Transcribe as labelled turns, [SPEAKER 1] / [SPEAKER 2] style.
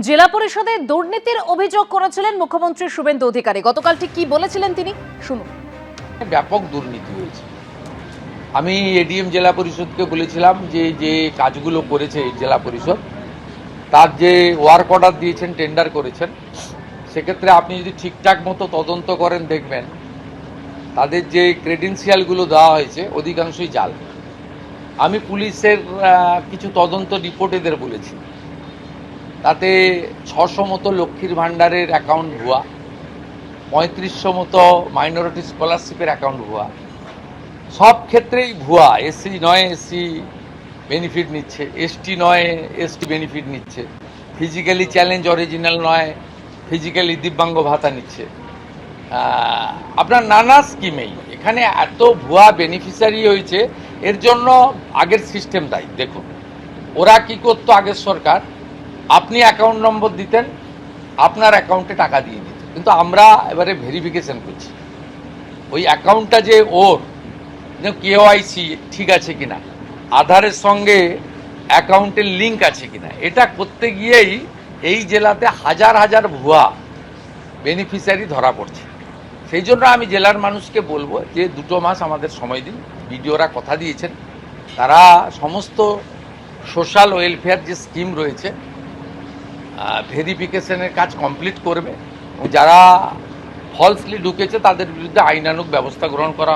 [SPEAKER 1] জেলা পরিষদে দুর্নীতির অভিযোগ করেছিলেন মুখ্যমন্ত্রী শুভেন্দু অধিকারী। গতকাল ঠিক কি বলেছিলেন তিনি, শুনুন।
[SPEAKER 2] ব্যাপক দুর্নীতি হয়েছে। আমি এডিএম জেলা পরিষদকে বলেছিলাম যে যে কাজগুলো করেছে এই জেলা পরিষদ, তার যে ওয়ার্ক অর্ডার দিয়েছেন, টেন্ডার করেছেন, সেক্ষেত্রে আপনি যদি ঠিকঠাক মতো তদন্ত করেন দেখবেন তাদের যে ক্রেডেন্সিয়ালগুলো দেওয়া হয়েছে অধিকাংশই জাল। আমি পুলিশের কিছু তদন্ত রিপোর্ট এদের বলেছি, তাতে 600 মতো লক্ষ্মীর ভাণ্ডারের অ্যাকাউন্ট ভুয়া, 3500 মতো মাইনরিটি স্কলারশিপের অ্যাকাউন্ট ভুয়া, সব ক্ষেত্রেই ভুয়া। এসসি নয় এসসি বেনিফিট নিচ্ছে, এসটি নয় এসটি বেনিফিট নিচ্ছে, ফিজিক্যালি চ্যালেঞ্জ অরিজিনাল নয় ফিজিক্যালি দিব্যাঙ্গ ভাতা নিচ্ছে। আপনার নানা স্কিমেই এখানে এত ভুয়া বেনিফিশিয়ারি হয়েছে। এর জন্য আগের সিস্টেম দায়ী। দেখুন ওরা কি করতো, আগের সরকার, আপনি অ্যাকাউন্ট নম্বর দিতেন, আপনার অ্যাকাউন্টে টাকা দিয়ে দিত, কিন্তু আমরা এবারে ভেরিফিকেশন করছি ওই অ্যাকাউন্টটা যে ওর কেওয়াইসি ঠিক আছে কিনা, আধারের সঙ্গে অ্যাকাউন্টের লিঙ্ক আছে কিনা, এটা করতে গিয়েই এই জেলাতে হাজার হাজার ভুয়া বেনিফিশিয়ারি ধরা পড়ছে। সেই জন্য আমি জেলার মানুষকে বলবো যে 2 মাস আমাদের সময় দিন। বিডিওরা কথা দিয়েছেন, তারা সমস্ত সোশ্যাল ওয়েলফেয়ার যে স্কিম রয়েছে ভেরিফিকেশনের কাজ কমপ্লিট করবে, এবং যারা ফলসলি ঢুকেছে তাদের বিরুদ্ধে আইনানুগ ব্যবস্থা গ্রহণ করা হবে।